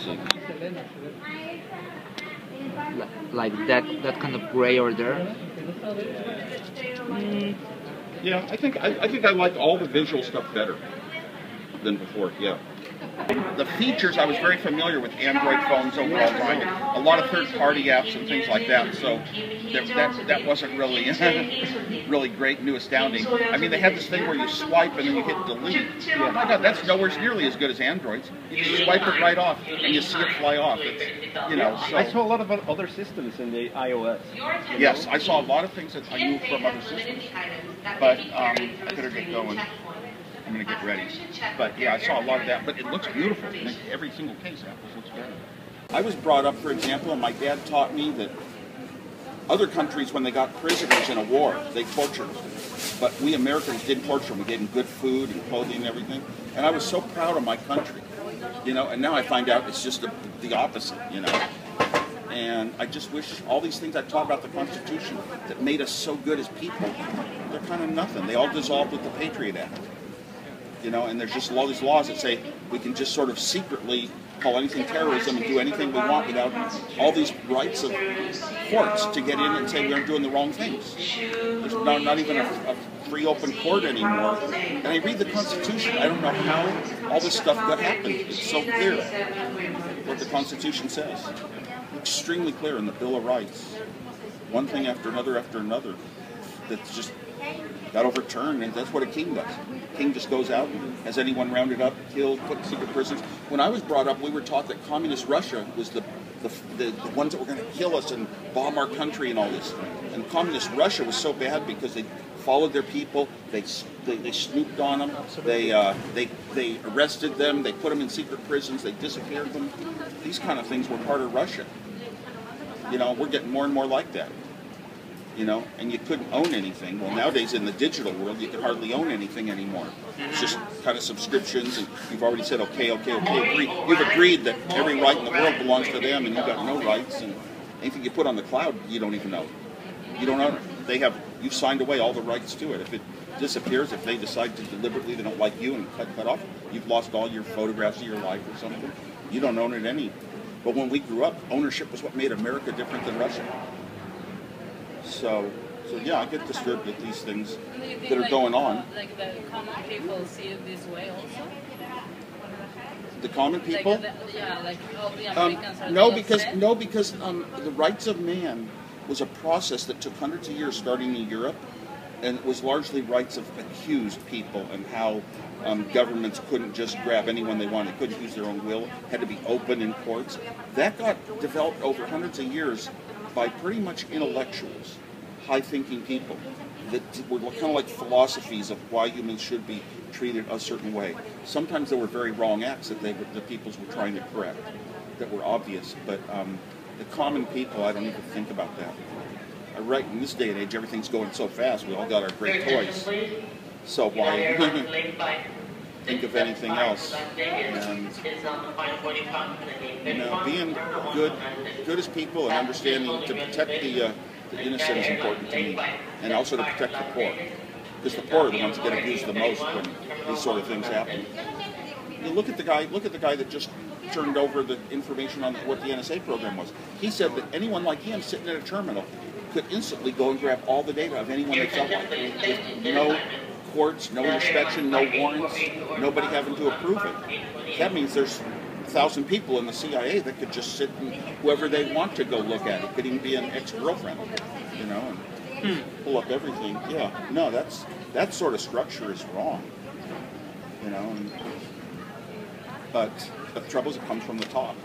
see. Like that kind of gray order. Yeah, I think I like all the visual stuff better than before. Yeah. The features, I was very familiar with Android phones overall time. A lot of third-party apps and things like that, so that wasn't really really great, new, astounding. I mean, they had this thing where you swipe and then you hit delete. Yeah. My God, that's nowhere nearly as good as Android's. You just swipe it right off and you see it fly off. It's, you know. So. I saw a lot of other systems in the iOS. Yes, I saw a lot of things that I knew from other systems, but I better get going. I'm going to get ready. But yeah, I saw a lot of that. But it looks beautiful. In every single case, Apple's looks better. I was brought up, for example, and my dad taught me that other countries, when they got prisoners in a war, they tortured them. But we Americans didn't torture them. We gave them good food and clothing and everything. And I was so proud of my country, you know. And now I find out it's just the opposite, you know. And I just wish all these things I taught about the Constitution that made us so good as people, they're kind of nothing. They all dissolved with the Patriot Act. You know, and there's just all these laws that say we can just sort of secretly call anything terrorism and do anything we want without all these rights of courts to get in and say we're doing the wrong things. There's not even a free open court anymore. And I read the Constitution, I don't know how all this stuff got happened. It's so clear what the Constitution says. Extremely clear in the Bill of Rights. One thing after another that's just got overturned, and that's what a king does. A king just goes out and has anyone rounded up, killed, put in secret prisons. When I was brought up, we were taught that communist Russia was the ones that were going to kill us and bomb our country and all this. And communist Russia was so bad because they followed their people, they snooped on them, they arrested them, they put them in secret prisons, they disappeared them. These kind of things were part of Russia. You know, we're getting more and more like that. You know, and you couldn't own anything. Well, nowadays in the digital world, you can hardly own anything anymore. It's just kind of subscriptions, and you've already said, okay, agree. You've agreed that every right in the world belongs to them, and you've got no rights, and anything you put on the cloud, you don't even know. You don't own it. You've signed away all the rights to it. If it disappears, if they decide to deliberately, they don't like you and cut off, you've lost all your photographs of your life or something. You don't own it any. But when we grew up, ownership was what made America different than Russia. So yeah, I get disturbed at these things that are going on. Like the common people see it this way also? The common people? Like like all the Americans are because the rights of man was a process that took hundreds of years starting in Europe, and it was largely rights of accused people and how governments couldn't just grab anyone they wanted, couldn't use their own will, had to be open in courts. That got developed over hundreds of years by pretty much intellectuals, high-thinking people that were kind of like philosophies of why humans should be treated a certain way. Sometimes there were very wrong acts that the peoples were trying to correct that were obvious, but the common people, I don't even think about that. Right in this day and age, everything's going so fast. We all got our great toys, so why think of anything else? And you know, being good as people and understanding to protect the innocent is important to me, and also to protect the poor, because the poor are the ones that get abused the most when these sort of things happen. You look at the guy that just turned over the information on what the NSA program was. He said that anyone like him sitting at a terminal could instantly go and grab all the data of anyone they felt like, with no courts, no inspection, no warrants, nobody having to approve it. That means there's 1,000 people in the CIA that could just sit and whoever they want to go look at it. Could even be an ex-girlfriend, you know, and pull up everything. Yeah, no, that sort of structure is wrong, you know. But the trouble is it comes from the top.